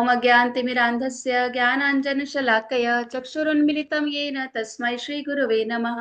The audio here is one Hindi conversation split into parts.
ओम अज्ञानतिमिरान्धस्य ज्ञानाञ्जनशलाकया चक्षुरुन्मिलितं येन तस्मै श्रीगुरवे नमः।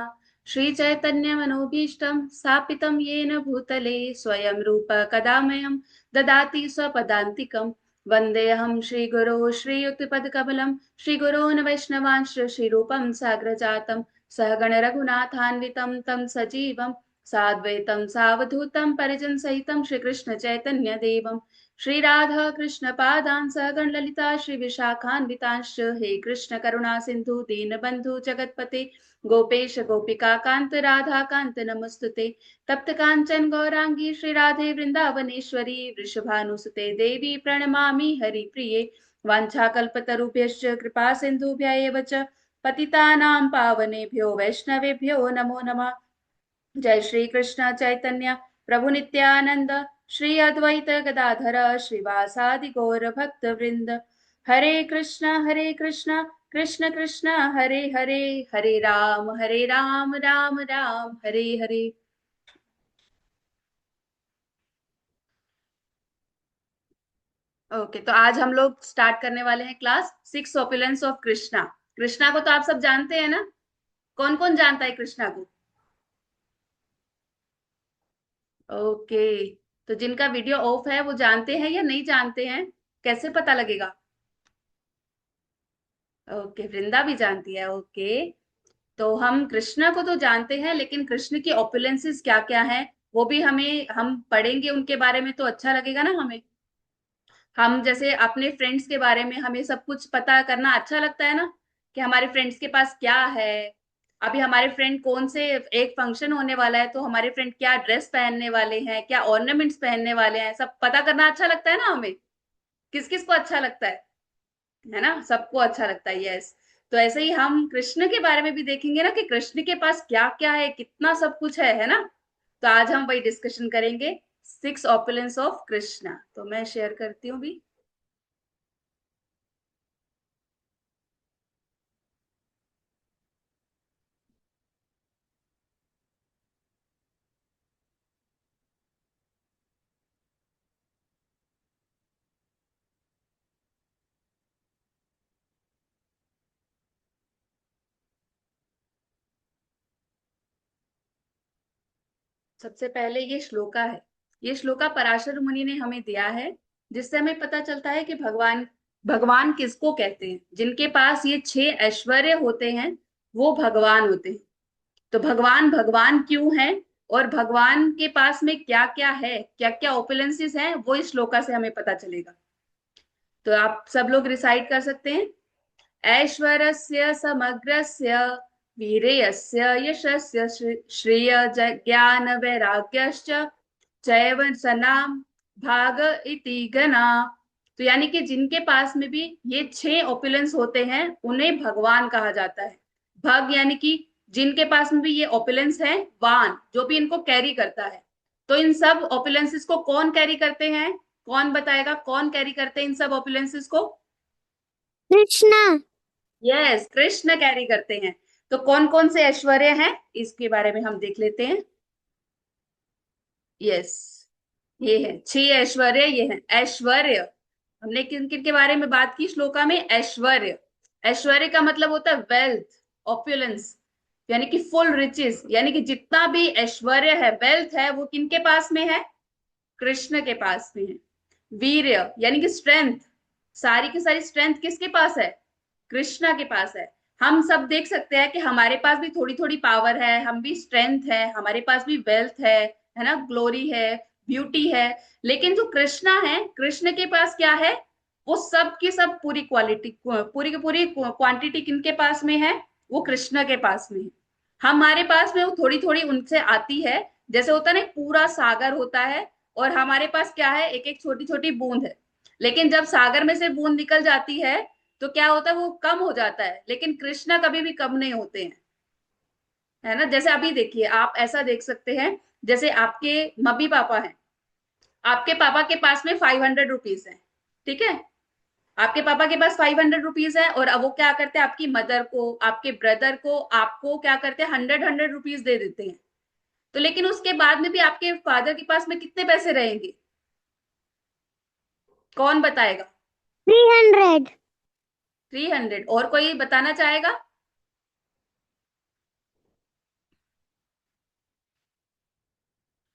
श्रीचैतन्यमनोभीष्टं स्थापितं येन भूतले स्वयं रूप कदा मह्यं ददाति स्वपदान्तिकं। वन्देऽहं श्रीगुरो श्रीयुक्तिपदकमलं श्रीगुरोन् वैष्णवांश्च श्रीरूपं साग्रजातं सहगणरघुनाथान्वितं तं सजीवं साद्वैतं सावधूतं परिजनसहितं श्रीकृष्णचैतन्यदेवं श्री राधा कृष्ण पादान सहगण ललिता श्री विशाखान्वितांश्च हे कृष्ण करुणा सिंधु दीन बंधु जगतपते गोपेश गोपिका कांत राधा कांत नमस्तुते तप्त कांचन गौरांगी श्री राधे वृंदावनेश्वरी वृषभानुसुते देवी प्रणमामि हरिप्रिये वाञ्छाकल्पतरुभ्यश्च कृपा सिंधुभ्य एव च पतितानां पावनेभ्यो वैष्णवेभ्यो नमो नमः। जय श्री कृष्ण चैतन्य प्रभु नित्यानंद श्री अद्वैत गदाधर श्रीवासादि गौर भक्त वृंद। हरे कृष्ण कृष्ण कृष्ण हरे हरे, हरे राम राम राम हरे हरे। ओके, तो आज हम लोग स्टार्ट करने वाले हैं class 6 opulence of Krishna. Krishna को तो आप सब जानते हैं ना? कौन कौन जानता है कृष्णा को? ओके, तो जिनका वीडियो ऑफ है वो जानते हैं या नहीं जानते हैं? कैसे पता लगेगा? ओके, वृंदा भी जानती है। ओके, तो हम कृष्णा को तो जानते हैं, लेकिन कृष्ण की ओपुलेंसेस क्या क्या है वो भी हमें हम पढ़ेंगे, उनके बारे में तो अच्छा लगेगा ना हमें। हम जैसे अपने फ्रेंड्स के बारे में हमें सब कुछ पता करना अच्छा लगता है ना, कि हमारे फ्रेंड्स के पास क्या है। अभी हमारे फ्रेंड कौन से एक फंक्शन होने वाला है तो हमारे फ्रेंड क्या ड्रेस पहनने वाले हैं, क्या ऑर्नामेंट्स पहनने वाले हैं, सब पता करना अच्छा लगता है ना हमें। किस किस को अच्छा लगता है ना? सबको अच्छा लगता है, यस। तो ऐसे ही हम कृष्ण के बारे में भी देखेंगे ना, कि कृष्ण के पास क्या क्या है, कितना सब कुछ है ना। तो आज हम वही डिस्कशन करेंगे, 6 ऑपुलेंस ऑफ कृष्णा। तो मैं शेयर करती हूँ भी। सबसे पहले ये श्लोका है। ये श्लोका पराशर मुनि ने हमें दिया है, जिससे हमें पता चलता है कि भगवान भगवान किसको कहते हैं। जिनके पास ये 6 ऐश्वर्य होते हैं वो भगवान होते हैं। तो भगवान भगवान क्यों है, और भगवान के पास में क्या क्या है, क्या क्या ओपुलेंसेस हैं, वो इस श्लोका से हमें पता चलेगा। तो आप सब लोग रिसाइट कर सकते हैं। ऐश्वर्यस्य समग्रस्य वीर्यस्य यशस्य श्रिय ज्ञान वैराग्यश्च चैव सनाम भाग इति गणा। तो यानी कि जिनके पास में भी ये 6 ओपुलेंस होते हैं उन्हें भगवान कहा जाता है। भग यानी कि जिनके पास में भी ये ओपुलेंस है, वान जो भी इनको कैरी करता है। तो इन सब ओपुलेंसेस को कौन कैरी करते हैं? कौन बताएगा कौन कैरी करते हैं इन सब ओपुलेंसेस को? कृष्णा। यस, कृष्ण कैरी करते हैं। तो कौन कौन से ऐश्वर्य हैं इसके बारे में हम देख लेते हैं। यस, ये है 6 ऐश्वर्य, ये है ऐश्वर्य। हमने किन किन के बारे में बात की श्लोका में? ऐश्वर्य। ऐश्वर्य का मतलब होता है वेल्थ, ऑप्युलेंस, यानी कि फुल रिचेस। यानी कि जितना भी ऐश्वर्य है, वेल्थ है, वो किनके पास में है? कृष्ण के पास में है। वीर्य यानी कि स्ट्रेंथ, सारी की सारी स्ट्रेंथ किसके पास है? कृष्णा के पास है। हम सब देख सकते हैं कि हमारे पास भी थोड़ी थोड़ी पावर है, हम भी स्ट्रेंथ है, हमारे पास भी वेल्थ है ना, ग्लोरी है, ब्यूटी है। लेकिन जो कृष्णा है, कृष्ण के पास क्या है? वो सब की सब पूरी क्वालिटी, पूरी की पूरी क्वांटिटी किनके पास में है? वो कृष्ण के पास में है। हमारे पास में वो थोड़ी थोड़ी उनसे आती है। जैसे होता है ना, पूरा सागर होता है और हमारे पास क्या है? एक एक छोटी छोटी बूंद है। लेकिन जब सागर में से बूंद निकल जाती है तो क्या होता है? वो कम हो जाता है। लेकिन कृष्णा कभी भी कम नहीं होते हैं, है ना। जैसे अभी देखिए, आप ऐसा देख सकते हैं, जैसे आपके मम्मी पापा हैं, आपके पापा के पास में 500 रुपीज है, ठीक है। आपके पापा के पास 500 रुपीज है, और अब वो क्या करते हैं? आपकी मदर को, आपके ब्रदर को, आपको क्या करते हैं? 100 100 रुपीज दे देते हैं। तो लेकिन उसके बाद में भी आपके फादर के पास में कितने पैसे रहेंगे? कौन बताएगा? 300। 300। और कोई बताना चाहेगा?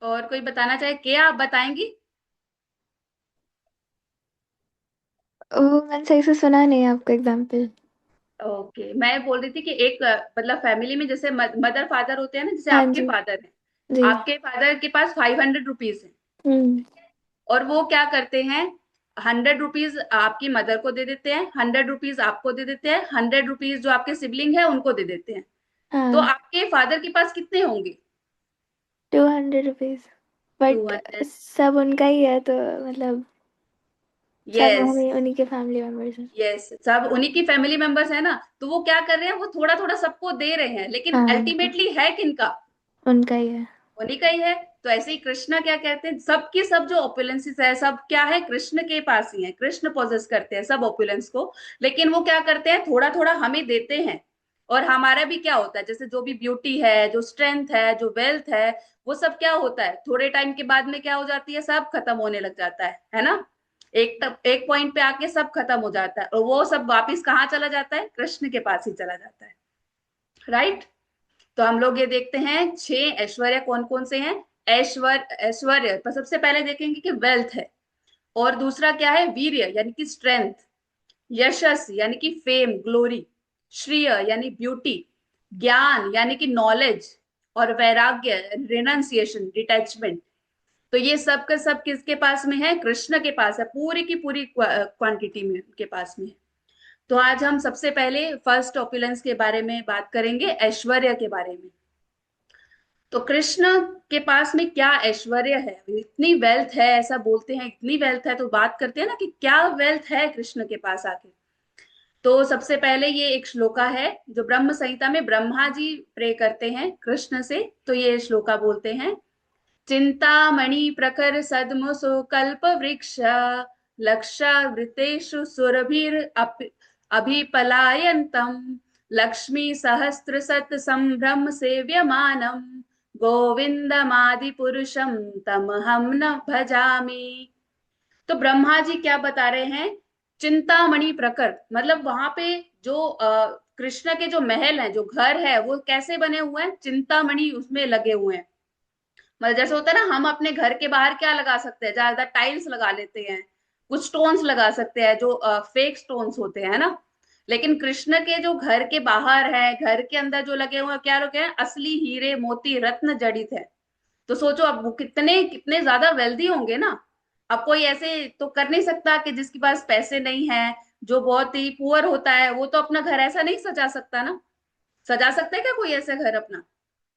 और कोई बताना चाहे, क्या आप बताएंगी? वो मैंने सही से सुना नहीं आपका एग्जाम्पल। ओके, मैं बोल रही थी कि एक मतलब फैमिली में जैसे मदर फादर होते हैं ना, जैसे हाँ आपके जी। फादर हैं। जी। आपके फादर के पास 500 रुपीज है, हम्म। और वो क्या करते हैं, 100 रुपीज आपकी मदर को दे देते हैं, 100 रुपीज आपको दे देते हैं, 100 रुपीज जो आपके सिबलिंग है उनको दे देते हैं। तो हाँ। आपके फादर के पास कितने होंगे? 200 रुपीज। टू बट हंड्रेड सब उनका ही है तो मतलब सब यस। हमें उन्हीं के फैमिली मेंबर्स हैं। यस, सब उन्हीं की फैमिली मेंबर्स है ना। तो वो क्या कर रहे हैं, वो थोड़ा थोड़ा सबको दे रहे हैं, लेकिन हाँ, अल्टीमेटली है किनका? उनका ही है। उन्हीं का ही है। तो ऐसे ही कृष्णा क्या कहते हैं, सबकी सब जो ओपुलेंसेस है सब क्या है, कृष्ण के पास ही है। कृष्ण पोजेस करते हैं सब ओपुलेंस को, लेकिन वो क्या करते हैं, थोड़ा थोड़ा हमें देते हैं। और हमारा भी क्या होता है, जैसे जो भी ब्यूटी है, जो स्ट्रेंथ है, जो वेल्थ है, वो सब क्या होता है, थोड़े टाइम के बाद में क्या हो जाती है, सब खत्म होने लग जाता है ना। एक पॉइंट पे आके सब खत्म हो जाता है, और वो सब वापिस कहाँ चला जाता है, कृष्ण के पास ही चला जाता है। राइट। तो हम लोग ये देखते हैं 6 ऐश्वर्य कौन कौन से हैं। ऐश्वर्य पर सबसे पहले देखेंगे कि वेल्थ है। और दूसरा क्या है, वीर्य यानी कि स्ट्रेंथ। यशस यानी कि फेम, ग्लोरी। श्रेय यानी ब्यूटी। ज्ञान यानी कि नॉलेज। और वैराग्य, रिनंसिएशन, डिटैचमेंट। तो ये सब का सब किसके पास में है, कृष्ण के पास है, पूरी की पूरी क्वांटिटी में उनके पास में है। तो आज हम सबसे पहले फर्स्ट ऑपुलेंस के बारे में बात करेंगे, ऐश्वर्य के बारे में। तो कृष्ण के पास में क्या ऐश्वर्य है, इतनी वेल्थ है, ऐसा बोलते हैं इतनी वेल्थ है, तो बात करते हैं ना कि क्या वेल्थ है कृष्ण के पास आके। तो सबसे पहले ये एक श्लोका है जो ब्रह्म संहिता में ब्रह्मा जी प्रे करते हैं कृष्ण से। तो ये श्लोका बोलते हैं, चिंतामणि प्रखर सद्मसु कल्प वृक्ष, लक्षावृतेषु सुरभिर अभिपलायन्तम, लक्ष्मी सहस्त्र सत संभ्रम सेव्यमानम, गोविंदमादि पुरुषम तमहम न भजामि। तो ब्रह्मा जी क्या बता रहे हैं, चिंतामणि प्रकर मतलब वहां पे जो कृष्ण के जो महल हैं, जो घर है, वो कैसे बने हुए हैं, चिंतामणि उसमें लगे हुए हैं। मतलब जैसे होता है ना, हम अपने घर के बाहर क्या लगा सकते हैं, ज्यादा टाइल्स लगा लेते हैं, कुछ स्टोन्स लगा सकते हैं जो फेक स्टोन्स होते हैं ना। लेकिन कृष्ण के जो घर के बाहर है, घर के अंदर जो लगे हुए हैं, क्या लगे हैं, असली हीरे मोती रत्न जड़ित है। तो सोचो अब वो कितने कितने ज्यादा वेल्दी होंगे ना। अब कोई ऐसे तो कर नहीं सकता कि जिसके पास पैसे नहीं है, जो बहुत ही पुअर होता है, वो तो अपना घर ऐसा नहीं सजा सकता ना। सजा सकता है क्या कोई ऐसे घर अपना?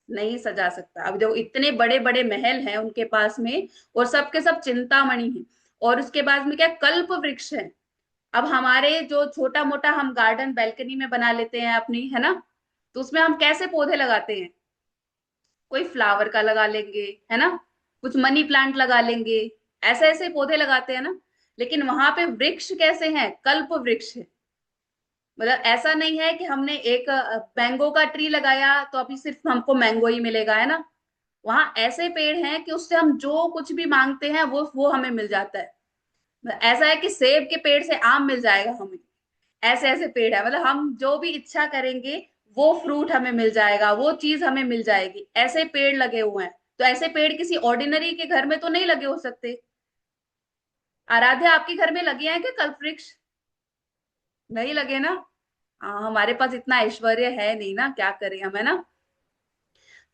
नहीं सजा सकता। अब जो इतने बड़े बड़े महल हैं उनके पास में, और सबके सब चिंतामणि हैं। और उसके बाद में क्या, कल्प वृक्ष है। अब हमारे जो छोटा मोटा हम गार्डन बैल्कनी में बना लेते हैं अपनी, है ना, तो उसमें हम कैसे पौधे लगाते हैं, कोई फ्लावर का लगा लेंगे, है ना, कुछ मनी प्लांट लगा लेंगे, ऐसे ऐसे पौधे लगाते हैं ना। लेकिन वहां पे वृक्ष कैसे हैं, कल्प वृक्ष है। मतलब ऐसा नहीं है कि हमने एक मैंगो का ट्री लगाया तो अभी सिर्फ हमको मैंगो ही मिलेगा, है ना। वहां ऐसे पेड़ हैं कि उससे हम जो कुछ भी मांगते हैं वो हमें मिल जाता है। मतलब ऐसा है कि सेब के पेड़ से आम मिल जाएगा हमें। ऐसे ऐसे पेड़ है, मतलब हम जो भी इच्छा करेंगे वो फ्रूट हमें मिल जाएगा, वो चीज हमें मिल जाएगी, ऐसे पेड़ लगे हुए हैं। तो ऐसे पेड़ किसी ऑर्डिनरी के घर में तो नहीं लगे हो सकते। आराध्या, आपके घर में लगे हैं क्या कल्प वृक्ष? नहीं लगे ना। हाँ, हमारे पास इतना ऐश्वर्य है नहीं ना, क्या करें हम, है ना।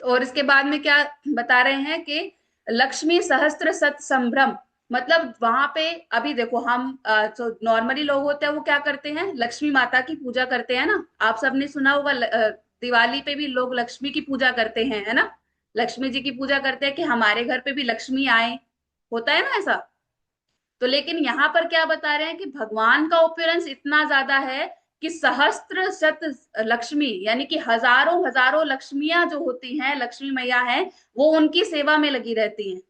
और इसके बाद में क्या बता रहे हैं कि लक्ष्मी सहस्त्र सत संभ्रम। मतलब वहां पे अभी देखो हम जो नॉर्मली लोग होते हैं वो क्या करते हैं, लक्ष्मी माता की पूजा करते हैं ना। आप सबने सुना होगा दिवाली पे भी लोग लक्ष्मी की पूजा करते हैं, है ना। लक्ष्मी जी की पूजा करते हैं कि हमारे घर पे भी लक्ष्मी आए, होता है ना ऐसा। तो लेकिन यहाँ पर क्या बता रहे हैं कि भगवान का ओपुलेंस इतना ज्यादा है कि सहस्त्र शत लक्ष्मी यानी कि हजारों हजारों लक्ष्मियां जो होती हैं, लक्ष्मी मैया हैं, वो उनकी सेवा में लगी रहती हैं।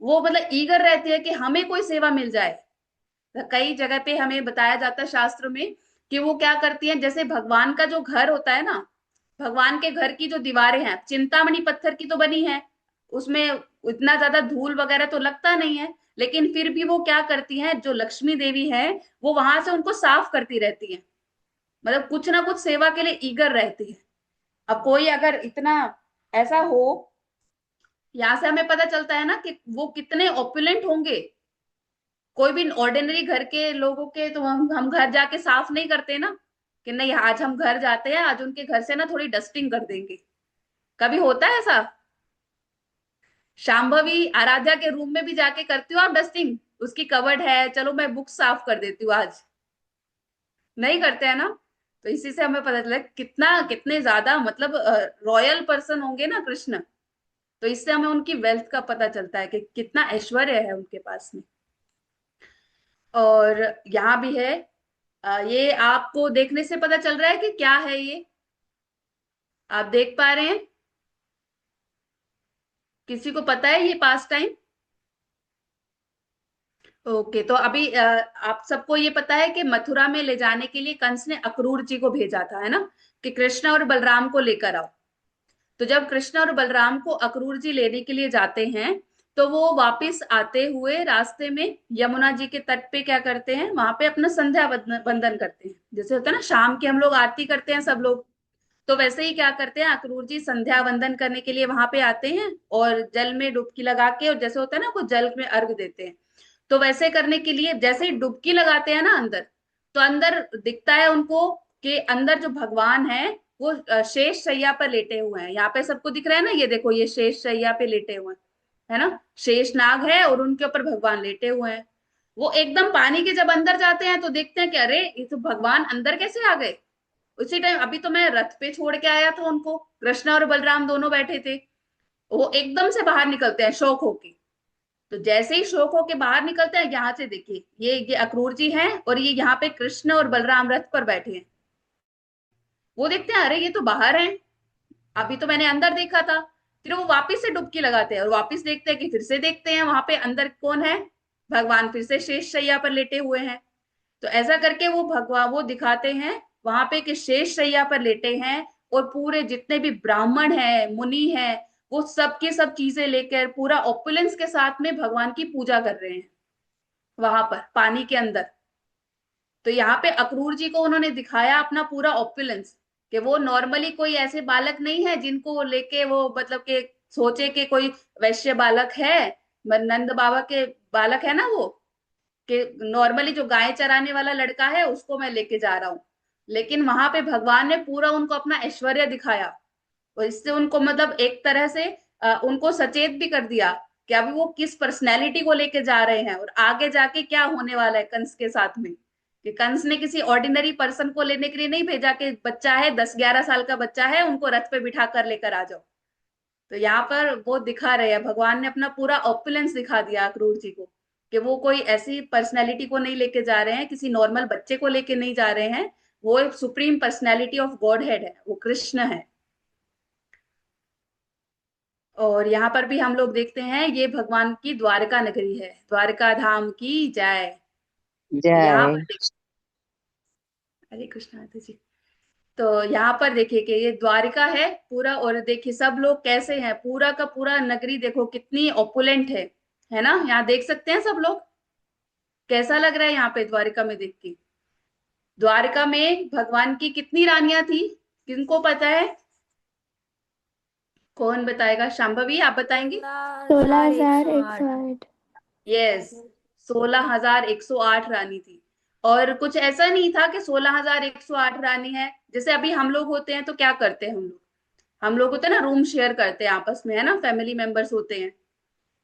वो मतलब ईगर रहती है कि हमें कोई सेवा मिल जाए। तो कई जगह पे हमें बताया जाता है शास्त्र में कि वो क्या करती हैं, जैसे भगवान का जो घर होता है ना, भगवान के घर की जो दीवारें हैं चिंतामणि पत्थर की तो बनी है, उसमें इतना ज्यादा धूल वगैरह तो लगता नहीं है, लेकिन फिर भी वो क्या करती हैं, जो लक्ष्मी देवी है वो वहां से उनको साफ करती रहती है, मतलब कुछ ना कुछ सेवा के लिए ईगर रहती है। अब कोई अगर इतना ऐसा हो, यहाँ से हमें पता चलता है ना कि वो कितने ओपुलेंट होंगे। कोई भी ऑर्डिनरी घर के लोगों के तो हम घर जाके साफ नहीं करते ना, कि नहीं आज हम घर जाते हैं, आज उनके घर से ना थोड़ी डस्टिंग कर देंगे। कभी होता है ऐसा? शांभवी आराध्या के रूम में भी जाके करती हो आप डस्टिंग? उसकी कवर्ड है, चलो मैं बुक साफ कर देती हूँ आज। नहीं करते हैं ना। तो इसी से हमें पता चला कितना कितने ज्यादा मतलब रॉयल पर्सन होंगे ना कृष्ण। तो इससे हमें उनकी वेल्थ का पता चलता है कि कितना ऐश्वर्य है उनके पास में। और यहाँ भी है, ये आपको देखने से पता चल रहा है कि क्या है ये, आप देख पा रहे हैं? किसी को पता है ये पास टाइम? ओके, तो अभी आप सबको ये पता है कि मथुरा में ले जाने के लिए कंस ने अक्रूर जी को भेजा था, है ना, कि कृष्ण और बलराम को लेकर आओ। तो जब कृष्ण और बलराम को अक्रूर जी लेने के लिए जाते हैं, तो वो वापस आते हुए रास्ते में यमुना जी के तट पे क्या करते हैं, वहां पे अपना संध्या वंदन करते हैं। जैसे होता है ना शाम की हम लोग आरती करते हैं सब लोग, तो वैसे ही क्या करते हैं, अक्रूर जी संध्या वंदन करने के लिए वहां पे आते हैं और जल में डुबकी लगा के, और जैसे होता है ना वो जल में अर्घ देते हैं। तो वैसे करने के लिए जैसे ही डुबकी लगाते हैं ना अंदर, तो अंदर दिखता है उनको कि अंदर जो भगवान है वो शेष शैया पर लेटे हुए हैं। यहाँ पे सबको दिख रहा है ना, ये देखो ये शेष शैया पे लेटे हुए हैं, है ना, शेष नाग है और उनके ऊपर भगवान लेटे हुए हैं। वो एकदम पानी के जब अंदर जाते हैं तो देखते हैं कि अरे ये तो भगवान अंदर कैसे आ गए। उसी टाइम अभी तो मैं रथ पे छोड़ के आया था उनको, कृष्ण और बलराम दोनों बैठे थे। वो एकदम से बाहर निकलते हैं शौक होके। तो जैसे ही शोक होके बाहर निकलते हैं, यहाँ से देखिए ये अक्रूर जी हैं और ये यहाँ पे कृष्ण और बलराम रथ पर बैठे हैं। वो देखते हैं अरे ये तो बाहर हैं, अभी तो मैंने अंदर देखा था। फिर वो वापस से डुबकी लगाते हैं और वापस देखते हैं कि फिर से देखते हैं वहां पे अंदर कौन है, भगवान फिर से शेष शैया पर लेटे हुए हैं। तो ऐसा करके वो भगवान वो दिखाते हैं वहां पे कि शेष शैया पर लेटे हैं, और पूरे जितने भी ब्राह्मण हैं मुनि हैं वो सब की सब चीजें लेकर पूरा ओपुलेंस के साथ में भगवान की पूजा कर रहे हैं वहां पर पानी के अंदर। तो यहाँ पे अक्रूर जी को उन्होंने दिखाया अपना पूरा ऑपुलेंस, कि वो नॉर्मली कोई ऐसे बालक नहीं है जिनको वो लेके वो मतलब के सोचे कि कोई वैश्य बालक है, नंद बाबा के बालक है ना वो, कि नॉर्मली जो गाय चराने वाला लड़का है उसको मैं लेके जा रहा हूँ। लेकिन वहां पे भगवान ने पूरा उनको अपना ऐश्वर्य दिखाया, और इससे उनको मतलब एक तरह से उनको सचेत भी कर दिया कि अभी वो किस पर्सनैलिटी को लेके जा रहे हैं और आगे जाके क्या होने वाला है कंस के साथ में। कि कंस ने किसी ऑर्डिनरी पर्सन को लेने के लिए नहीं भेजा कि बच्चा है 10-11 साल का बच्चा है उनको रथ पे बिठा कर लेकर आ जाओ। तो यहाँ पर वो दिखा रहे हैं, भगवान ने अपना पूरा ऑपुलेंस दिखा दिया अक्रूर जी को, कि वो कोई ऐसी पर्सनैलिटी को नहीं लेके जा रहे हैं, किसी नॉर्मल बच्चे को लेके नहीं जा रहे हैं। वो एक supreme personality of God head है, वो कृष्ण है। और यहाँ पर भी हम लोग देखते हैं ये भगवान की द्वारका नगरी है, द्वारका धाम की जय। यहाँ जय। पर हरे कृष्ण माता जी। तो यहाँ पर देखिए कि ये द्वारिका है पूरा, और देखिए सब लोग कैसे हैं, पूरा का पूरा नगरी देखो कितनी ओपुलेंट है ना, यहाँ देख सकते हैं सब लोग। कैसा लग रहा है यहाँ पे द्वारिका में देख के? द्वारिका में भगवान की कितनी रानियां थी, किनको पता है? कौन बताएगा? शांभवी आप बताएंगे? 16,108। यस, 16,108 रानी थी। और कुछ ऐसा नहीं था कि 16,108 रानी है। जैसे अभी हम लोग होते हैं तो क्या करते हैं हम लोग होते हैं ना रूम शेयर करते हैं आपस में, है ना, फैमिली मेंबर्स होते हैं।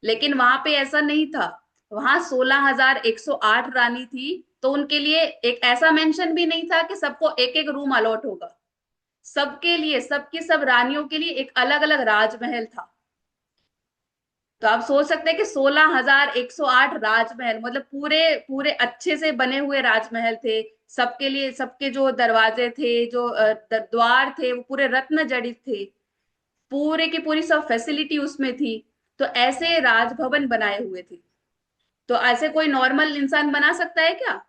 लेकिन वहां पे ऐसा नहीं था, वहां 16,108 रानी थी। तो उनके लिए एक ऐसा मेंशन भी नहीं था कि सबको एक एक रूम अलॉट होगा। सबके लिए, सबकी सब रानियों के लिए एक अलग अलग राजमहल था। तो आप सोच सकते हैं कि 16,108 राजमहल, मतलब पूरे पूरे अच्छे से बने हुए राजमहल थे। सबके लिए, सबके जो दरवाजे थे, जो द्वार थे, वो पूरे रत्न जड़ित थे। पूरे की पूरी सब फैसिलिटी उसमें थी। तो ऐसे राजभवन बनाए हुए थे। तो ऐसे कोई नॉर्मल इंसान बना सकता है क्या?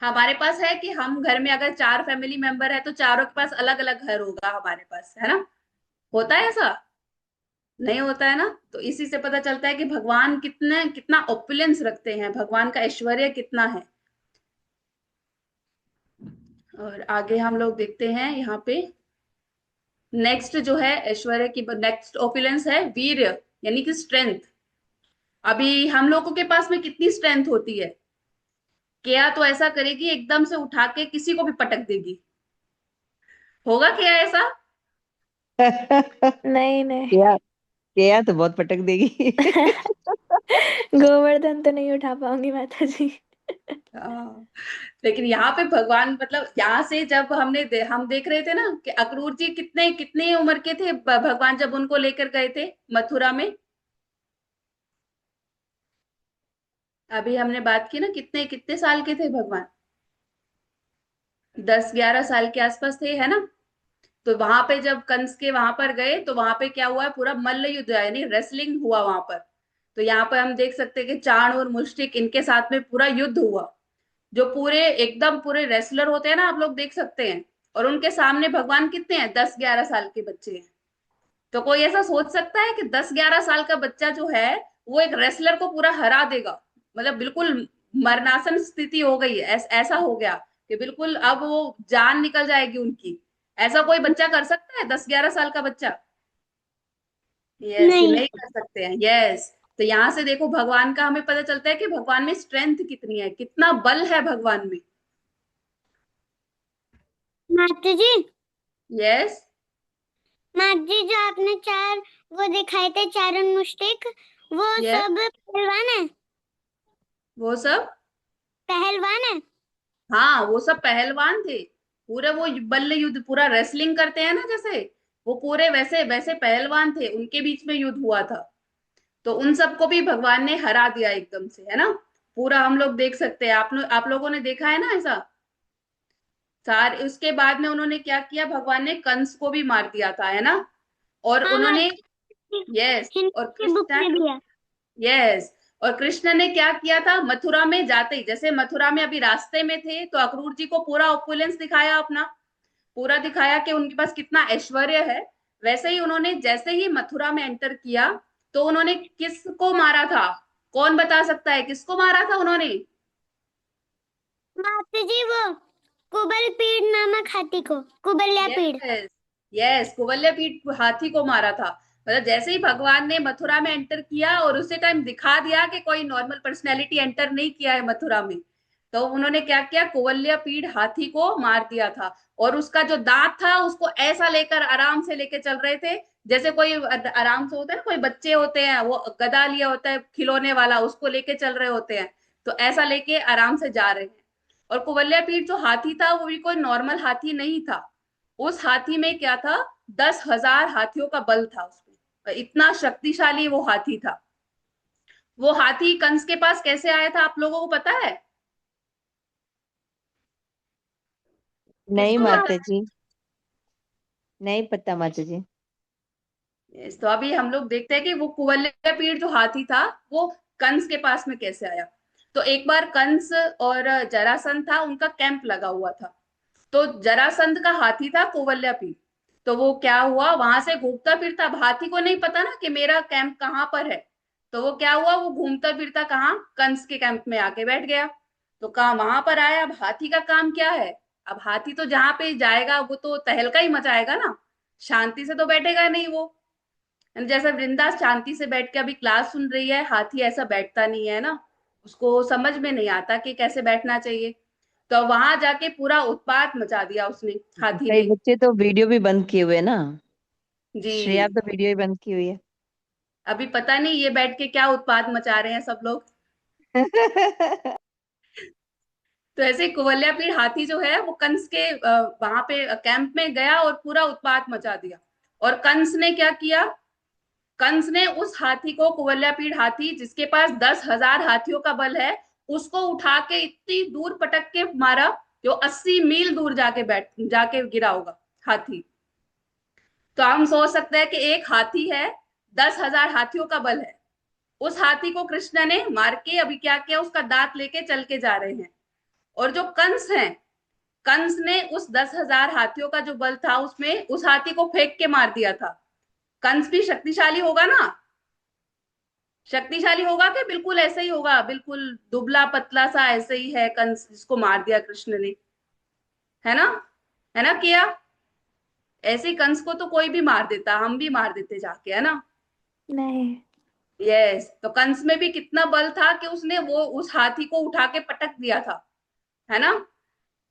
हमारे पास है कि हम घर में अगर 4 फैमिली मेंबर है तो चारों के पास अलग अलग घर होगा हमारे पास, है ना, होता है ऐसा? नहीं होता है ना। तो इसी से पता चलता है कि भगवान कितने कितना ओपुलेंस रखते हैं, भगवान का ऐश्वर्य कितना है। और आगे हम लोग देखते हैं यहाँ पे, नेक्स्ट जो है ऐश्वर्य की नेक्स्ट ओपुलेंस है वीर्य, यानी कि स्ट्रेंथ। अभी हम लोगों के पास में कितनी स्ट्रेंथ होती है? केया तो ऐसा करेगी एकदम से उठा के किसी को भी पटक देगी। होगा क्या ऐसा? नहीं नहीं। केया केया तो बहुत पटक देगी। गोवर्धन तो नहीं उठा पाऊंगी माता जी। हाँ। लेकिन यहाँ पे भगवान, मतलब यहाँ से जब हम देख रहे थे ना कि अक्रूर जी कितने कितने उम्र के थे भगवान जब उनको लेकर गए थे मथुरा में। अभी हमने बात की ना, कितने कितने साल के थे भगवान? 10-11 साल के आसपास थे, है ना। तो वहां पे जब कंस के वहां पर गए तो वहां पे क्या हुआ, पूरा मल्ल युद्ध यानी रेसलिंग हुआ वहां पर। तो यहाँ पर हम देख सकते हैं कि चाण और मुष्टिक इनके साथ में पूरा युद्ध हुआ। जो पूरे एकदम पूरे रेसलर होते हैं ना, आप लोग देख सकते हैं। और उनके सामने भगवान कितने हैं, 10-11 साल के बच्चे हैं। तो कोई ऐसा सोच सकता है कि 10-11 साल का बच्चा जो है वो एक रेसलर को पूरा हरा देगा? मतलब बिल्कुल मरणासन स्थिति हो गई है, ऐसा हो गया कि बिल्कुल अब वो जान निकल जाएगी उनकी। ऐसा कोई बच्चा कर सकता है, 10-11 साल का बच्चा? यस, ये नहीं। नहीं कर सकते हैं। यस। तो यहां से देखो भगवान का हमें पता चलता है कि भगवान में स्ट्रेंथ कितनी है, कितना बल है भगवान में। माता जी, यस। माता जी, जो आपने चार वो दिखाए थे, चारण मुश्तिक, वो यस। सब पहलवान है? वो सब, पहलवान है? हाँ वो सब पहलवान थे। पूरे वो बल्ल युद्ध पूरा रेसलिंग करते हैं ना जैसे, वो पूरे वैसे वैसे पहलवान थे, उनके बीच में युद्ध हुआ था। तो उन सबको भी भगवान ने हरा दिया एकदम से, है ना। पूरा हम लोग देख सकते हैं, आप लोगों ने देखा है ना ऐसा। सारे उसके बाद में उन्होंने क्या किया, भगवान ने कंस को भी मार दिया था, है ना। और हाँ हाँ, उन्होंने, यस। हिंदी और की बुक कृष्ण, में भी है। यस। और कृष्ण ने क्या किया था, मथुरा में जाते ही, जैसे मथुरा में अभी रास्ते में थे तो अक्रूर जी को पूरा ऑपुलेंस दिखाया अपना, पूरा दिखाया कि उनके पास कितना ऐश्वर्य है। वैसे ही उन्होंने जैसे ही मथुरा में एंटर किया तो उन्होंने किसको मारा था? कौन बता सकता है किसको मारा था उन्होंने? माता जी, वो कुबल पीड़ नामक हाथी को, कुबल्या पीड़। यस। यस, कुवल्यपीठ हाथी को मारा था। मतलब जैसे ही भगवान ने मथुरा में एंटर किया और उसी टाइम दिखा दिया कि कोई नॉर्मल पर्सनैलिटी एंटर नहीं किया है मथुरा में, तो उन्होंने क्या किया, कुवल्यपीठ हाथी को मार दिया था। और उसका जो दांत था उसको ऐसा लेकर आराम से लेके चल रहे थे, जैसे कोई आराम से होता है ना, कोई बच्चे होते हैं वो गदा लिया होता है खिलौने वाला, उसको लेके चल रहे होते हैं। तो ऐसा लेके आराम से जा रहे हैं। और कुवल्यपीठ जो हाथी था वो भी कोई नॉर्मल हाथी नहीं था। उस हाथी में क्या था, 10,000 हाथियों का बल था उसमें, इतना शक्तिशाली वो हाथी था। वो हाथी कंस के पास कैसे आया था, आप लोगों को पता है? नहीं किसको पता माता है? जी, नहीं पता माता जी। Yes, तो अभी हम लोग देखते हैं कि वो कुवल्य पीठ जो हाथी था वो कंस के पास में कैसे आया। तो एक बार कंस और जरासंध था, उनका कैंप लगा हुआ था। तो जरासंध का हाथी था कुवल्यपीठ। तो वो क्या हुआ, वहां से घूमता फिरता, अब हाथी को नहीं पता ना कि मेरा कैंप कहाँ पर है। तो वो क्या हुआ, वो घूमता फिरता कहाँ, कंस के कैंप में आके बैठ गया। तो कहा वहां पर आया, अब हाथी का काम क्या है? अब हाथी तो जहां पे जाएगा वो तो तहलका ही मचाएगा ना, शांति से तो बैठेगा नहीं वो। जैसे वृंदा शांति से बैठ के अभी क्लास सुन रही है, हाथी ऐसा बैठता नहीं है ना, उसको समझ में नहीं आता कि कैसे बैठना चाहिए। तो वहां जाके पूरा उत्पात मचा दिया उसने, हाथी कई ने। बच्चे तो वीडियो भी बंद किए हुए हैं ना। श्रेया जी। तो वीडियो ही बंद की हुई है। अभी पता नहीं ये बैठ के क्या उत्पात मचा रहे हैं सब लोग। तो ऐसे कुवल्यापीड़ हाथी जो है वो कंस के वहां पे कैंप में गया और पूरा उत्पात मचा दिया। और कंस ने क्या किया, कंस ने उस हाथी को, कुवल्यापीड़ हाथी जिसके पास 10,000 हाथियों का बल है, उसको उठा के इतनी दूर पटक के मारा, जो 80 मील दूर जाके गिरा होगा हाथी। तो हम सोच सकते हैं कि एक हाथी है, 10,000 हाथियों का बल है। उस हाथी को कृष्ण ने मार के अभी क्या किया, उसका दांत लेके चल के जा रहे हैं। और जो कंस है, कंस ने उस 10,000 हाथियों का जो बल था उसमें उस हाथी को फेंक के मार दिया था। कंस भी शक्तिशाली होगा ना, शक्तिशाली होगा कि बिल्कुल ऐसे ही होगा, बिल्कुल दुबला पतला सा ऐसे ही है कंस जिसको मार दिया कृष्ण ने, है ना, है ना किया। ऐसे ही कंस को तो कोई भी मार देता, हम भी मार देते जाके, है ना। नहीं। यस, तो कंस में भी कितना बल था कि उसने वो उस हाथी को उठा के पटक दिया था, है ना।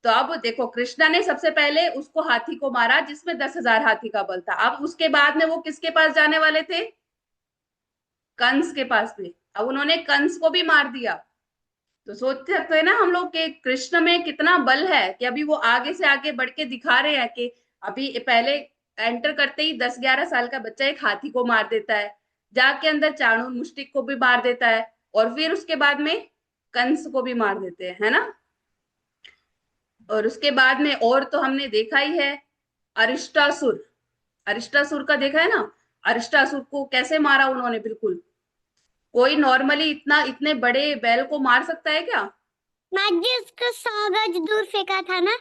तो अब देखो कृष्णा ने सबसे पहले उसको हाथी को मारा जिसमें 10,000 हाथी का बल था। अब उसके बाद में वो किसके पास जाने वाले थे, कंस के पास में। अब उन्होंने कंस को भी मार दिया। तो सोच सकते हैं ना हम लोग कि कृष्ण में कितना बल है, कि अभी वो आगे से आगे बढ़ के दिखा रहे हैं कि अभी पहले एंटर करते ही 10-11 साल का बच्चा एक हाथी को मार देता है, जाके अंदर चाणूर मुष्टिक को भी मार देता है, और फिर उसके बाद में कंस को भी मार देते हैं, है ना। और उसके बाद में और तो हमने देखा ही है, अरिष्टासुर। अरिष्टासुर का देखा है ना, अरिष्टासुर को कैसे मारा उन्होंने, बिल्कुल कोई नॉर्मली इतना इतने बड़े बैल को मार सकता है क्या। माँ जी उसको 100 गज दूर फेंका था ना।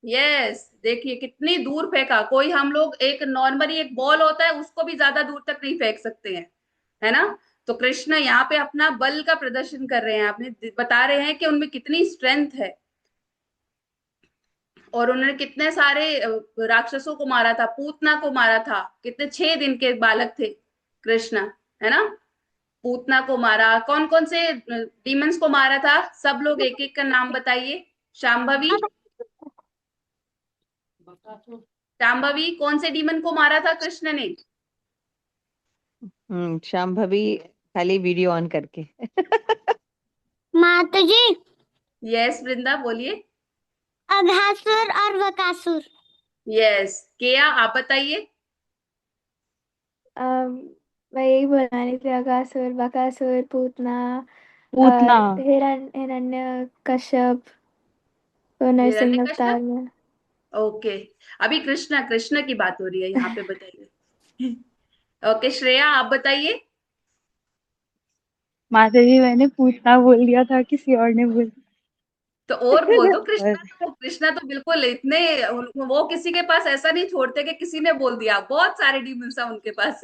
यस, देखिए कितनी दूर फेंका, कोई हम लोग एक नॉर्मली एक बॉल होता है उसको भी ज्यादा दूर तक नहीं फेंक सकते हैं, है ना। तो कृष्ण यहाँ पे अपना बल का प्रदर्शन कर रहे हैं, आपने बता रहे हैं कि उनमें कितनी स्ट्रेंथ है। और उन्होंने कितने सारे राक्षसों को मारा था, पूतना को मारा था, कितने 6 दिन के बालक थे कृष्ण, है ना। पूतना को मारा, कौन कौन से डीमंस को मारा था, सब लोग एक एक का नाम बताइए। शांभवी, शांभवी कौन से डीमन को मारा था कृष्ण ने। शांभवी खाली वीडियो ऑन करके। माता जी यस वृंदा बोलिए। अघासुर और बकासुर। यस केया आप बताइए। अम, मैं यही बनानी थी, अगासुर, बकासुर, पूतना पूतना। और हिरण्य कश्यप, तो नरसिंह हिरण्यकश्यप, अवतार में। ओके। अभी कृष्णा कृष्ण की बात हो रही है यहाँ पे, बताइए। ओके श्रेया आप बताइए। माता जी मैंने पूतना बोल दिया था, किसी और ने बोल तो और बोल दो, और कृष्णा तो बिल्कुल इतने वो किसी के पास ऐसा नहीं छोड़ते कि किसी ने बोल दिया, बहुत सारे डीमंस हैं उनके पास,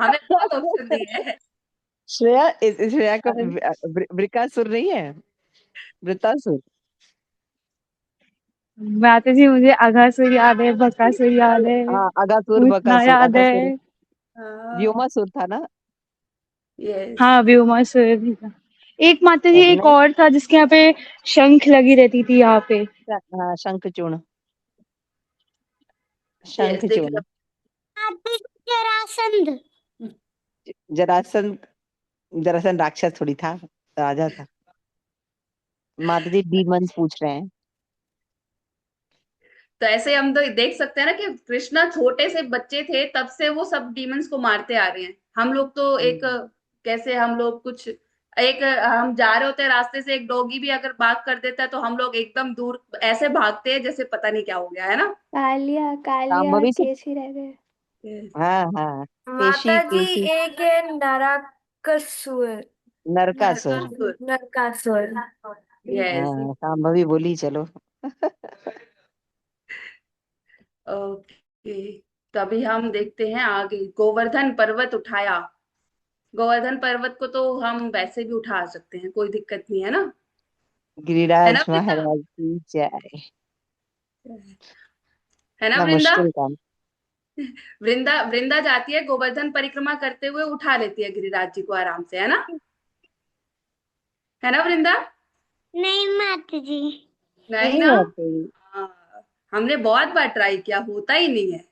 हमें बहुत ऑप्शन दिए हैं। श्रेया का वृकासुर नहीं है, वृतासुर। माता जी मुझे अघासुर याद है, बकासुर याद है, हाँ, अगासुर, पूतना बकासुर, याद है। अगासुर व्योमासुर था ना। यस, हाँ व्योमासुर भी था। एक माता जी एक नहीं, और था जिसके यहाँ पे शंख लगी रहती थी यहाँ पे। हाँ, शंखचूर्ण, यस देखिए। शंखचूर्ण। माता जी जरासंध। जरासंध, जरासंध राक्षस थोड़ी था, राजा था। माता जी डीमंस पूछ रहे हैं। तो ऐसे हम तो देख सकते हैं ना कि कृष्णा छोटे से बच्चे थे तब से वो सब डीमंस को मारते आ रहे हैं। हम लोग तो एक हम्म, कैसे हम लोग कुछ एक हम जा रहे होते हैं रास्ते से, एक डॉगी भी अगर बाग कर देता है तो हम लोग एकदम दूर ऐसे भागते हैं जैसे पता नहीं क्या हो गया, है ना। कालिया, कालिया और शांभवी तो, केसरी रह गए। Yes. हाँ हाँ, केशी, माता जी केशी, एक है नरकासुर। नरकासुर। नरकासुर। नरकासुर। यस, हाँ, शांभवी बोली, चलो। ओके। तभी हम देखते हैं आगे, गोवर्धन पर्वत उठाया। गोवर्धन पर्वत को तो हम वैसे भी उठा सकते हैं, कोई दिक्कत नहीं है ना, है ना गिरिराज वृंदा। महाराज की जय। है ना इतना वृंदा। मुश्किल काम। वृंदा वृंदा जाती है गोवर्धन परिक्रमा करते हुए, उठा लेती है गिरिराज जी को आराम से, है ना, है ना वृंदा। नहीं माता जी। नहीं नहीं ना। होते। हाँ, हमने बहुत बार ट्राई किया, होता ही नहीं है,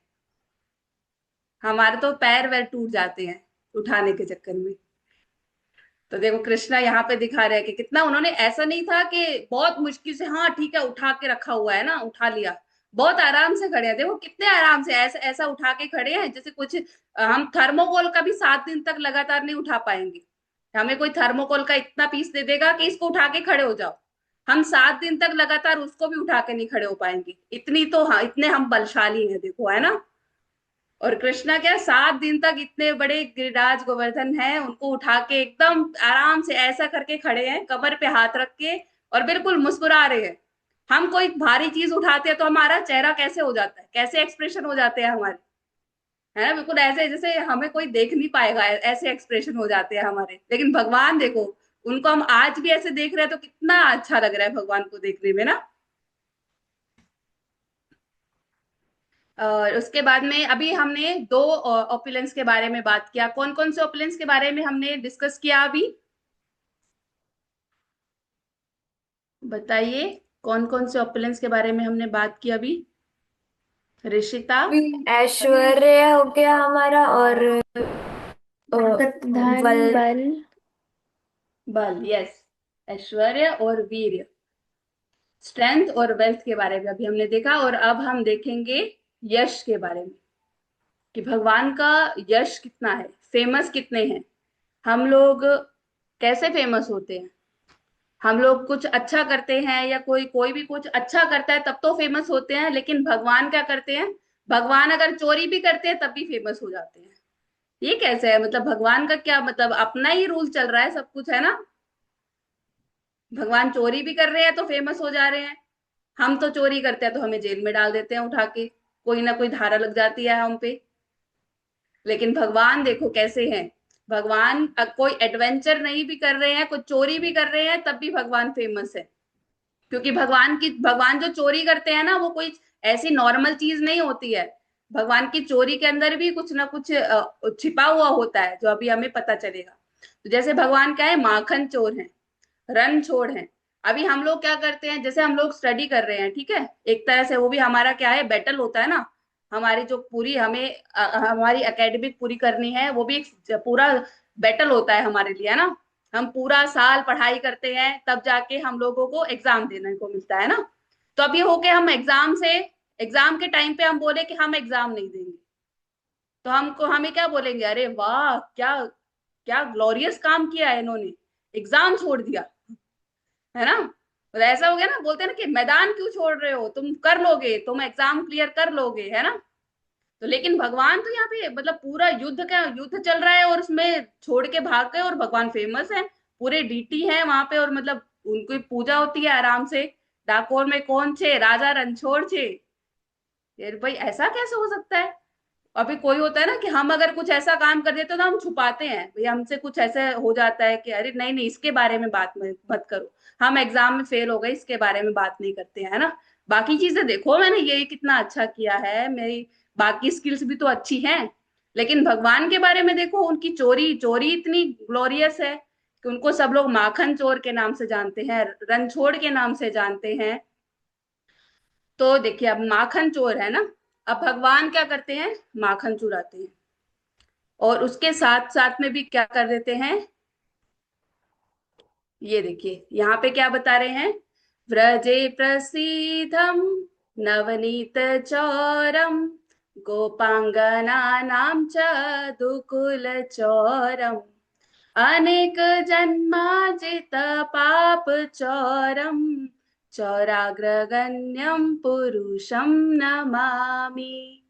हमारे तो पैर वैर टूट जाते हैं उठाने के चक्कर में। तो देखो कृष्णा यहाँ पे दिखा रहे हैं कि कितना उन्होंने, ऐसा नहीं था कि बहुत मुश्किल से, हाँ ठीक है उठा के रखा हुआ है ना, उठा लिया, बहुत आराम से खड़े हैं, देखो कितने आराम से ऐसा ऐसा उठा के खड़े हैं जैसे कुछ हम थर्मोकोल का भी 7 दिन तक लगातार नहीं उठा पाएंगे। हमें कोई थर्मोकोल का इतना पीस दे देगा कि इसको उठा के खड़े हो जाओ, हम 7 दिन तक लगातार उसको भी उठा के नहीं खड़े हो पाएंगे, इतनी तो हाँ इतने हम बलशाली हैं, देखो, है ना। और कृष्णा क्या 7 दिन तक इतने बड़े गिरिराज गोवर्धन हैं उनको उठा के एकदम आराम से ऐसा करके खड़े हैं, कमर पे हाथ रख के, और बिल्कुल मुस्कुरा रहे हैं। हम कोई भारी चीज उठाते हैं तो हमारा चेहरा कैसे हो जाता है, कैसे एक्सप्रेशन हो जाते हैं हमारे, है ना, बिल्कुल ऐसे जैसे हमें कोई देख नहीं पाएगा, ऐसे एक्सप्रेशन हो जाते हैं हमारे। लेकिन भगवान देखो, उनको हम आज भी ऐसे देख रहे हैं तो कितना अच्छा लग रहा है भगवान को देखने में ना। और उसके बाद में अभी हमने दो ओपुलेंस के बारे में बात किया। कौन कौन से ओपुलेंस के बारे में हमने डिस्कस किया अभी, बताइए। कौन कौन से ओपुलेंस के बारे में हमने बात की अभी, ऋषिता? ऐश्वर्य हो गया हमारा, और धन बल। बल बल, यस। ऐश्वर्य और वीर्य, स्ट्रेंथ और वेल्थ के बारे में अभी हमने देखा। और अब हम देखेंगे यश के बारे में, कि भगवान का यश कितना है, फेमस कितने हैं हम लोग, कैसे फेमस होते हैं हम लोग। कुछ अच्छा करते हैं या कोई कोई भी कुछ अच्छा करता है तब तो फेमस होते हैं, लेकिन भगवान क्या करते हैं, भगवान अगर चोरी भी करते हैं तब भी फेमस हो जाते हैं। ये कैसे है, मतलब भगवान का क्या मतलब, अपना ही रूल चल रहा है सब कुछ, है ना। भगवान चोरी भी कर रहे हैं तो फेमस हो जा रहे हैं, हम तो चोरी करते हैं तो हमें जेल में डाल देते हैं उठा के, कोई ना कोई धारा लग जाती है हम पे। लेकिन भगवान देखो कैसे हैं, भगवान कोई एडवेंचर नहीं भी कर रहे हैं, कोई चोरी भी कर रहे हैं तब भी भगवान फेमस है। क्योंकि भगवान जो चोरी करते हैं ना, वो कोई ऐसी नॉर्मल चीज नहीं होती है। भगवान की चोरी के अंदर भी कुछ ना कुछ छिपा हुआ होता है, जो अभी हमें पता चलेगा। तो जैसे भगवान क्या है, माखन चोर हैं, रन छोड़ हैं। अभी हम लोग क्या करते हैं, जैसे हम लोग स्टडी कर रहे हैं, ठीक है, एक तरह से वो भी हमारा क्या है, बैटल होता है ना। हमारी जो पूरी हमें हमारी एकेडमिक पूरी करनी है, वो भी एक पूरा बैटल होता है हमारे लिए, है ना। हम पूरा साल पढ़ाई करते हैं तब जाके हम लोगों को एग्जाम देने को मिलता है ना। तो अब ये हो के हम एग्जाम के टाइम पे हम बोले कि हम एग्जाम नहीं देंगे, तो हमको हमें क्या बोलेंगे, अरे वाह, क्या क्या ग्लोरियस काम किया है इन्होंने, एग्जाम छोड़ दिया, है ना। तो ऐसा हो गया ना, बोलते हैं ना कि मैदान क्यों छोड़ रहे हो, तुम कर लोगे, तुम एग्जाम क्लियर कर लोगे, है ना। तो लेकिन भगवान तो यहाँ पे मतलब पूरा युद्ध चल रहा है और उसमें छोड़ के भाग गए, और भगवान फेमस है, पूरे डीटी है वहां पे, और मतलब उनकी पूजा होती है आराम से। डाकोर में कौन छे, राजा रणछोड़ छे। यार भाई ऐसा कैसे हो सकता है। अभी कोई होता है ना कि हम अगर कुछ ऐसा काम कर देते तो हम छुपाते हैं, भाई हमसे कुछ ऐसे हो जाता है कि अरे नहीं नहीं, इसके बारे में बात मत करो, हम एग्जाम में फेल हो गए, इसके बारे में बात नहीं करते हैं, है ना। बाकी चीजें देखो, मैंने ये कितना अच्छा किया है, मेरी बाकी स्किल्स भी तो अच्छी हैं। लेकिन भगवान के बारे में देखो, उनकी चोरी चोरी इतनी ग्लोरियस है कि उनको सब लोग माखन चोर के नाम से जानते हैं, रणछोड़ के नाम से जानते हैं। तो देखिए, अब माखन चोर है ना, अब भगवान क्या करते हैं, माखन चुराते हैं, और उसके साथ साथ में भी क्या कर देते हैं, ये देखिए यहाँ पे क्या बता रहे हैं, व्रजे प्रसीदम नवनीत चौरम गोपांगनानां च दुकुल चौरम अनेक जन्मार्जित पाप चौरम चौराग्रगण्यम पुरुषम नमामि।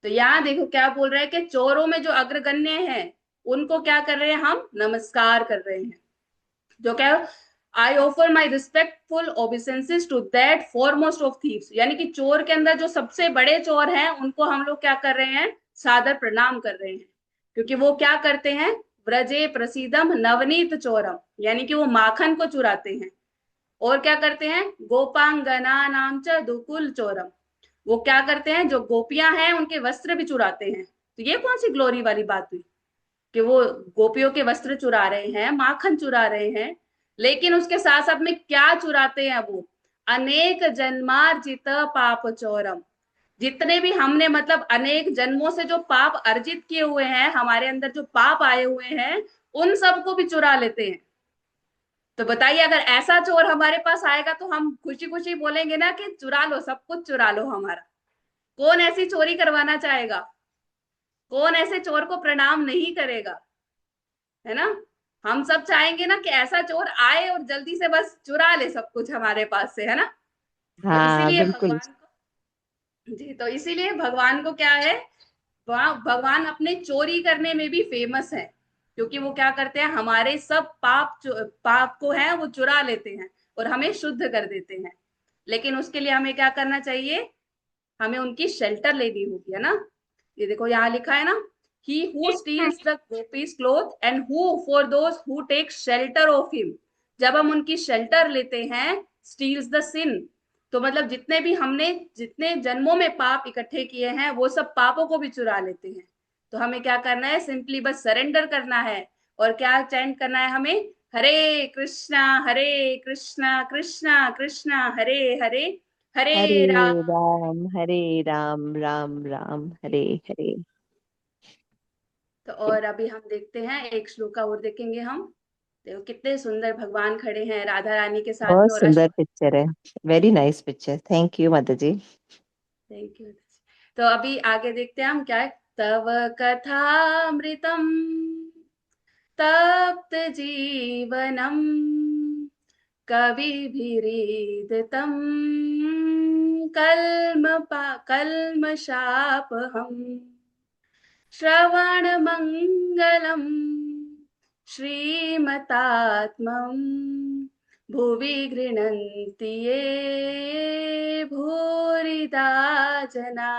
तो यहाँ देखो क्या बोल रहे हैं कि चोरों में जो अग्रगण्य हैं उनको क्या कर रहे हैं, हम नमस्कार कर रहे हैं। जो क्या, I offer my respectful obeisances to that foremost of thieves, यानी कि चोर के अंदर जो सबसे बड़े चोर हैं उनको हम लोग क्या कर रहे हैं, सादर प्रणाम कर रहे हैं। क्योंकि वो क्या करते हैं, व्रजे प्रसीदम नवनीत चोरम, यानी कि वो माखन को चुराते हैं। और क्या करते हैं, गोपांगना नाम च दुकुल चोरम, वो क्या करते हैं, जो गोपियां हैं उनके वस्त्र भी चुराते हैं। तो ये कौन सी ग्लोरी वाली बात हुई कि वो गोपियों के वस्त्र चुरा रहे हैं, माखन चुरा रहे हैं। लेकिन उसके साथ साथ में क्या चुराते हैं वो, अनेक जन्मार्जित पाप चौरम, जितने भी हमने मतलब अनेक जन्मों से जो पाप अर्जित किए हुए हैं, हमारे अंदर जो पाप आए हुए हैं, उन सबको भी चुरा लेते हैं। तो बताइए, अगर ऐसा चोर हमारे पास आएगा तो हम खुशी खुशी बोलेंगे ना कि चुरा लो, सब कुछ चुरा लो हमारा। कौन ऐसी चोरी करवाना चाहेगा, कौन ऐसे चोर को प्रणाम नहीं करेगा, है ना। हम सब चाहेंगे ना कि ऐसा चोर आए और जल्दी से बस चुरा ले सब कुछ हमारे पास से, है ना। तो हाँ इसीलिए बिल्कुल। भगवान को, जी, तो इसीलिए भगवान को क्या है, भगवान अपने चोरी करने में भी फेमस है। क्योंकि वो क्या करते हैं, हमारे सब पाप को है वो चुरा लेते हैं और हमें शुद्ध कर देते हैं। लेकिन उसके लिए हमें क्या करना चाहिए, हमें उनकी शेल्टर लेनी होगी, है ना। ये देखो यहाँ लिखा है ना, he who steals the gopi's cloth and who for those who take shelter of him। जब हम उनकी शेल्टर लेते हैं, steals the sin, तो मतलब जितने जन्मों में पाप इकट्ठे किए हैं वो सब पापों को भी चुरा लेते हैं। तो हमें क्या करना है, सिंपली बस सरेंडर करना है। और क्या चैंट करना है हमें, हरे कृष्णा कृष्णा कृष्णा हरे हरे, हरे हरे राम। राम राम राम हरे हरे। तो और अभी हम देखते हैं एक श्लोका और देखेंगे हम। देखो कितने सुंदर भगवान खड़े हैं राधा रानी के साथ बहुत में, और सुंदर पिक्चर है, very nice picture, thank you माता जी। Thank you. तो अभी आगे देखते हैं हम क्या है, तव कथामृतम तप्त जीवनम कविभिरीदितम कल्मषापहम् श्रवणमङ्गलम् श्रीमतात्मम् भुवि गृह्णन्ति ये भूरिदा जना।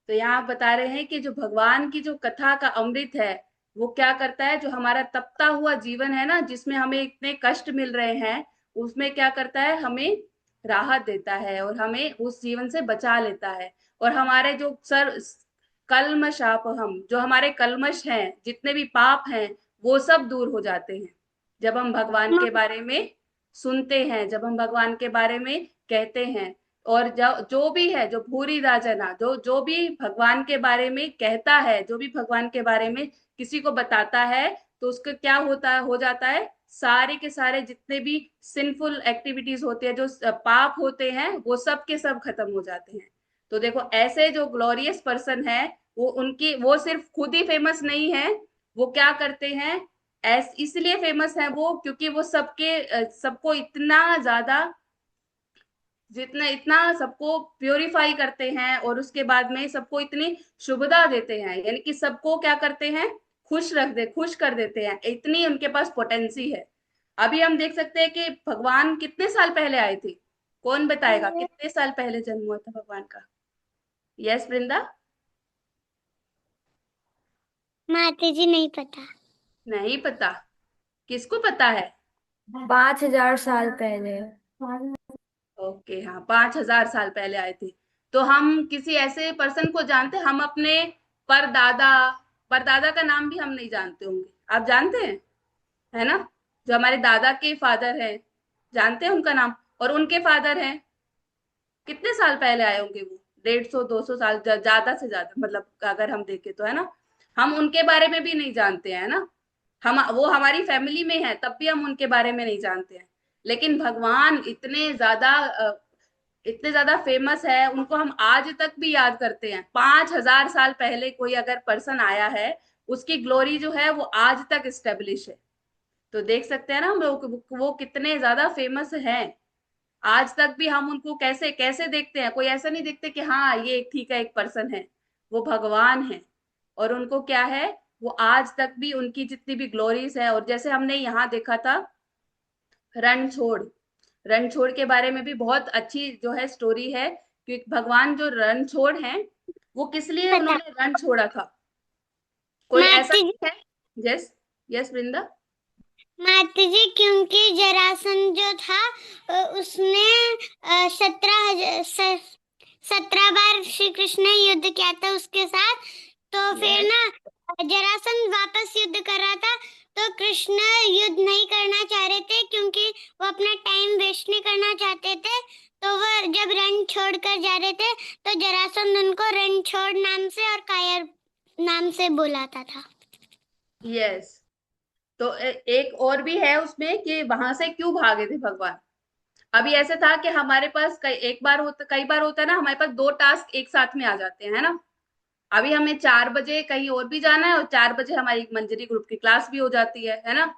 तो यहाँ बता रहे हैं कि जो भगवान की जो कथा का अमृत है वो क्या करता है, जो हमारा तपता हुआ जीवन है ना, जिसमें हमें इतने कष्ट मिल रहे हैं, उसमें क्या करता है, हमें राहत देता है और हमें उस जीवन से बचा लेता है। और हमारे जो कल्मशाप, हम जो हमारे कल्मश हैं, जितने भी पाप हैं, वो सब दूर हो जाते हैं जब हम भगवान के बारे में सुनते हैं, जब हम भगवान के बारे में कहते हैं। और जो भी है, जो भूरी राजना, जो भी भगवान के बारे में कहता है, जो भी भगवान के बारे में किसी को बताता है, तो उसका क्या हो जाता है, सारे के सारे जितने भी सिंफुल एक्टिविटीज होते हैं, जो पाप होते हैं, वो सब के सब खत्म हो जाते हैं। तो देखो ऐसे जो ग्लोरियस पर्सन है, वो सिर्फ खुद ही फेमस नहीं है, वो क्या करते हैं, इसलिए फेमस है वो, क्योंकि वो सबको इतना ज्यादा, जितना इतना सबको प्योरीफाई करते हैं, और उसके बाद में सबको इतनी शुभता देते हैं, यानी कि सबको क्या करते हैं, खुश कर देते हैं, इतनी उनके पास पोटेंसी है। अभी हम देख सकते हैं कि भगवान कितने साल पहले आए थे, कौन बताएगा कितने साल पहले जन्म हुआ था भगवान का? यस वृंदा? माता जी नहीं पता। नहीं पता? किसको पता है? 5,000 साल पहले। ओके, हाँ 5,000 साल पहले आए थे। तो हम किसी ऐसे पर्सन को जानते हैं, हम अपने परदादा परदादा का नाम भी हम नहीं जानते होंगे, आप जानते हैं, है ना? जो हमारे दादा के फादर हैं, जानते हैं उनका नाम? और उनके फादर हैं, कितने साल पहले आए होंगे वो? 150-200 साल, ज्यादा से ज्यादा, मतलब अगर हम देखें तो, है ना? हम उनके बारे में भी नहीं जानते हैं, है ना? वो हमारी फैमिली में है, तब भी हम उनके बारे में नहीं जानते हैं। लेकिन भगवान इतने ज्यादा फेमस है, उनको हम आज तक भी याद करते हैं। 5,000 साल पहले कोई अगर पर्सन आया है, उसकी ग्लोरी जो है वो आज तक स्टेब्लिश है। तो देख सकते हैं ना हम लोग, वो कितने ज्यादा फेमस हैं। आज तक भी हम उनको कैसे कैसे देखते हैं, कोई ऐसा नहीं देखते कि हाँ ये ठीक है, एक पर्सन है, वो भगवान है। और उनको क्या है, वो आज तक भी उनकी जितनी भी ग्लोरीज है। और जैसे हमने यहाँ देखा था रणछोड़, रणछोड़ के बारे में भी बहुत अच्छी जो है स्टोरी है, कि भगवान जो रणछोड़ हैं, वो किस लिए पता उन्होंने रण छोड़ा था, कोई ऐसा माता जी। है? यस, यस वृंदा? माता जी, क्योंकि जरासंध जो था उसने 17 बार श्री कृष्ण ने युद्ध किया था उसके साथ। तो फिर यस, ना जरासंध वापस युद्ध कर रहा था, तो कृष्ण युद्ध नहीं करना चाह रहे थे, क्योंकि वो अपना टाइम वेस्ट नहीं करना चाहते थे। तो वो जब रण छोड़ कर जा रहे थे, तो जरासंध उनको रणछोड़ नाम से और कायर नाम से बुलाता था। यस। तो एक और भी है उसमें, कि वहां से क्यों भागे थे भगवान। अभी ऐसे था कि हमारे पास कई बार होता है ना, हमारे पास दो टास्क एक साथ में आ जाते हैं, है ना? अभी हमें 4 बजे कहीं और भी जाना है, और 4 बजे हमारी मंजरी ग्रुप की क्लास भी हो जाती है ना?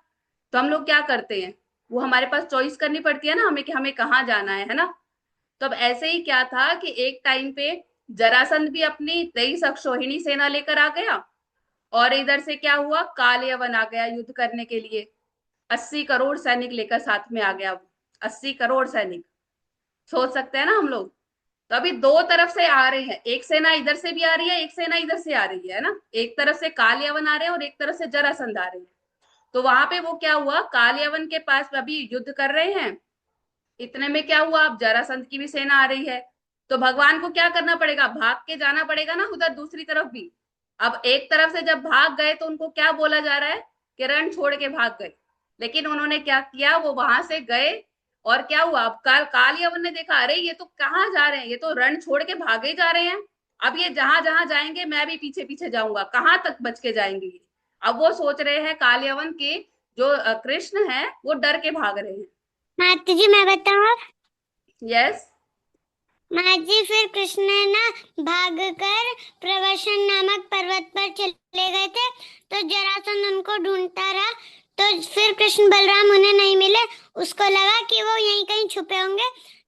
तो हम लोग क्या करते हैं, वो हमारे पास चॉइस करनी पड़ती है ना हमें, कि हमें कहाँ जाना है ना? तो अब ऐसे ही क्या था कि एक टाइम पे जरासंध भी अपनी 23 अक्षौहिणी सेना लेकर आ गया, और इधर से क्या हुआ, काल यवन आ गया युद्ध करने के लिए। 80 करोड़ सैनिक लेकर साथ में आ गया वो, 80 करोड़ सैनिक। सोच सकते हैं ना हम लोग, तो अभी दो तरफ से आ रहे हैं, एक सेना इधर से भी आ रही है, एक सेना इधर से आ रही है ना, एक तरफ से काल यवन आ रहे हैं और एक तरफ से जरासंध आ रहे हैं। तो वहां पे वो क्या हुआ, काल यवन के पास अभी युद्ध कर रहे हैं, इतने में क्या हुआ, अब जरासंध की भी सेना आ रही है। तो भगवान को क्या करना पड़ेगा, भाग के जाना पड़ेगा ना उधर दूसरी तरफ भी। अब एक तरफ से जब भाग गए तो उनको क्या बोला जा रहा है कि रण छोड़ के भाग गए, लेकिन उन्होंने क्या किया, वो वहां से गए और क्या हुआ, अब काल यवन ने देखा, अरे ये तो कहाँ जा रहे हैं, ये तो रण छोड़ के भागे जा रहे हैं, अब ये जहां जहां जाएंगे मैं भी पीछे पीछे जाऊंगा, कहाँ तक बच के जाएंगे ये। अब वो सोच रहे हैं, काल यवन के जो कृष्ण है वो डर के भाग रहे हैं। माता जी मैं बताऊं? यस। माँ जी, फिर कृष्ण ने ना भागकर प्रवसन नामक पर्वत पर चले गए थे, तो जरासंध उनको ढूंढता रहा। तो फिर कृष्ण बलराम उन्हें नहीं मिले, उसको लगा कि वो यहीं कहीं छुपे होंगे,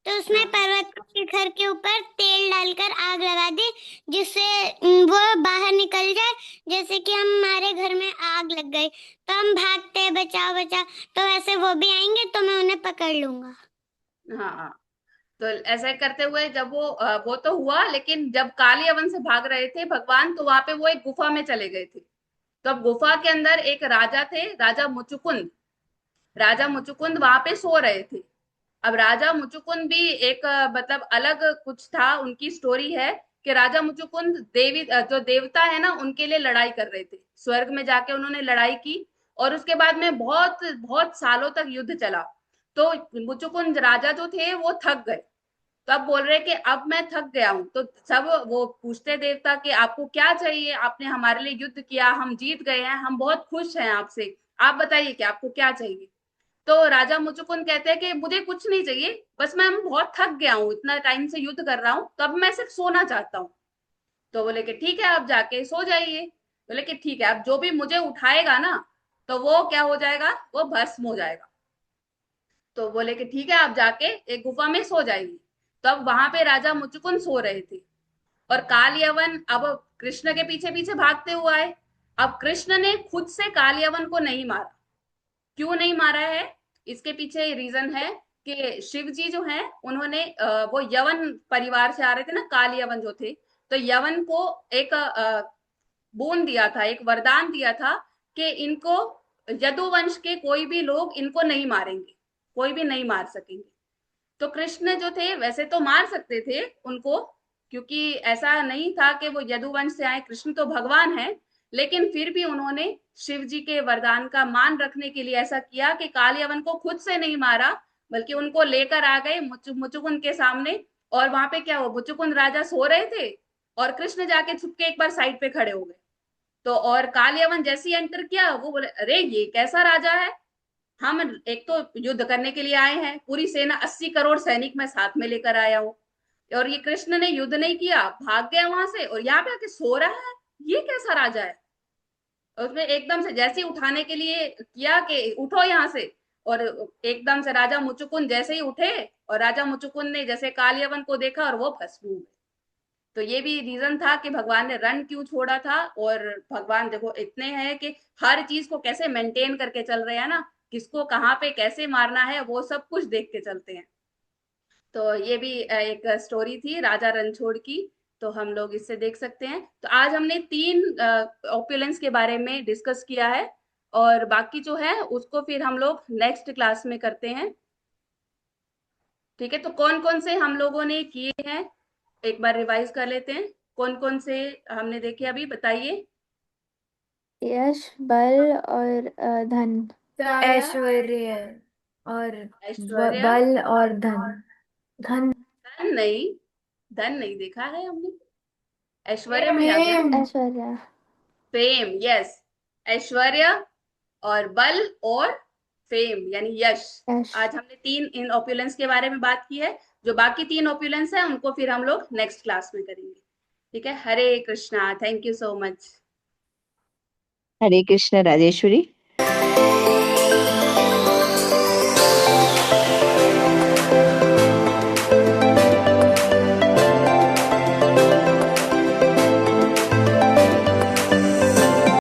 तो उसने पर्वत के शिखर के ऊपर तेल डालकर आग लगा दी, जिससे वो बाहर निकल जाए, जैसे कि हमारे घर में आग लग गई तो हम भागते हैं बचाओ बचाओ, तो ऐसे वो भी आएंगे तो मैं उन्हें पकड़ लूंगा। हाँ, तो ऐसा करते हुए जब वो तो हुआ, लेकिन जब काली यवन से भाग रहे थे भगवान, तो वहां पे वो एक गुफा में चले गए थे। तो अब गुफा के अंदर एक राजा थे, राजा मुचुकुंद। राजा मुचुकुंद वहां पे सो रहे थे। अब राजा मुचुकुंद भी एक मतलब अलग कुछ था, उनकी स्टोरी है कि राजा मुचुकुंद देवी जो देवता है ना उनके लिए लड़ाई कर रहे थे, स्वर्ग में जाके उन्होंने लड़ाई की, और उसके बाद में बहुत बहुत सालों तक युद्ध चला। तो मुचुकुंद राजा जो थे वो थक गए, तो अब बोल रहे कि अब मैं थक गया हूं। तो सब वो पूछते देवता कि आपको क्या चाहिए, आपने हमारे लिए युद्ध किया, हम जीत गए हैं, हम बहुत खुश हैं आपसे, आप बताइए कि आपको क्या चाहिए। तो राजा मुचुकुंद कहते हैं कि मुझे कुछ नहीं चाहिए, बस मैं बहुत थक गया हूँ, इतना टाइम से युद्ध कर रहा हूँ, तो अब मैं सिर्फ सोना चाहता हूँ। तो बोले कि ठीक है आप जाके सो जाइए। बोले कि ठीक है, अब जो भी मुझे उठाएगा ना तो वो क्या हो जाएगा, वो भस्म हो जाएगा। तो बोले कि ठीक है आप जाके एक गुफा में सो जाइए। तो अब वहां पे राजा मुचुकुंद सो रहे थे, और काल यवन अब कृष्ण के पीछे पीछे भागते हुए आए। अब कृष्ण ने खुद से काल यवन को नहीं मारा। क्यों नहीं मारा है, इसके पीछे रीजन है कि शिव जी जो है उन्होंने वो यवन परिवार से आ रहे थे ना, काल यवन जो थे, तो यवन को एक बोन दिया था, एक वरदान दिया था कि इनको यदुवंश के कोई भी लोग इनको नहीं मारेंगे, कोई भी नहीं मार सकेंगे। तो कृष्ण जो थे वैसे तो मार सकते थे उनको, क्योंकि ऐसा नहीं था कि वो यदुवंश से आए, कृष्ण तो भगवान है, लेकिन फिर भी उन्होंने शिव जी के वरदान का मान रखने के लिए ऐसा किया कि काल यवन को खुद से नहीं मारा, बल्कि उनको लेकर आ गए मुचुकुंद के सामने। और वहां पे क्या हुआ, मुचुकुंद राजा सो रहे थे और कृष्ण जाके छुपके एक बार साइड पे खड़े हो गए। तो और काल यवन जैसे ही एंटर किया, वो बोले अरे ये कैसा राजा है, हम एक तो युद्ध करने के लिए आए हैं, पूरी सेना 80 करोड़ सैनिक मैं साथ में लेकर आया हूँ, और ये कृष्ण ने युद्ध नहीं किया, भाग गया वहां से और यहाँ पे आके सो रहा है, ये कैसा राजा है। और उसमें एकदम से जैसे ही उठाने के लिए किया कि उठो यहाँ से, और एकदम से राजा मुचुकुंद जैसे ही उठे, और राजा मुचुकुंद ने जैसे काल यवन को देखा और वो भस्म हो गए। तो ये भी रीजन था कि भगवान ने रण क्यों छोड़ा था। और भगवान देखो इतने हैं कि हर चीज को कैसे मेंटेन करके चल रहे हैं ना, किसको कहाँ पे कैसे मारना है वो सब कुछ देख के चलते हैं। तो ये भी एक स्टोरी थी राजा रणछोड़ की, तो हम लोग इससे देख सकते हैं। तो आज हमने 3 ओपुलेंस के बारे में डिस्कस किया है, और बाकी जो है उसको फिर हम लोग नेक्स्ट क्लास में करते हैं। ठीक है, तो कौन कौन से हम लोगों ने किए हैं एक बार रिवाइज कर लेते हैं, कौन कौन से हमने देखे अभी, बताइए। यश, बल और धन। ऐश्वर्य और ऐश्वर्य, बल और धन। धन। धन नहीं, धन नहीं देखा है हमने, ऐश्वर्य में आ गया। फेम। ऐश्वर्या। फेम, यस, ऐश्वर्य और बल और फेम यानी यश। यश। आज हमने 3 इन ऑपुलेंस के बारे में बात की है। जो बाकी 3 ऑपुलेंस है उनको फिर हम लोग नेक्स्ट क्लास में करेंगे। ठीक है, Hare Krishna, thank you so much. Hare Krishna Rajeshwari.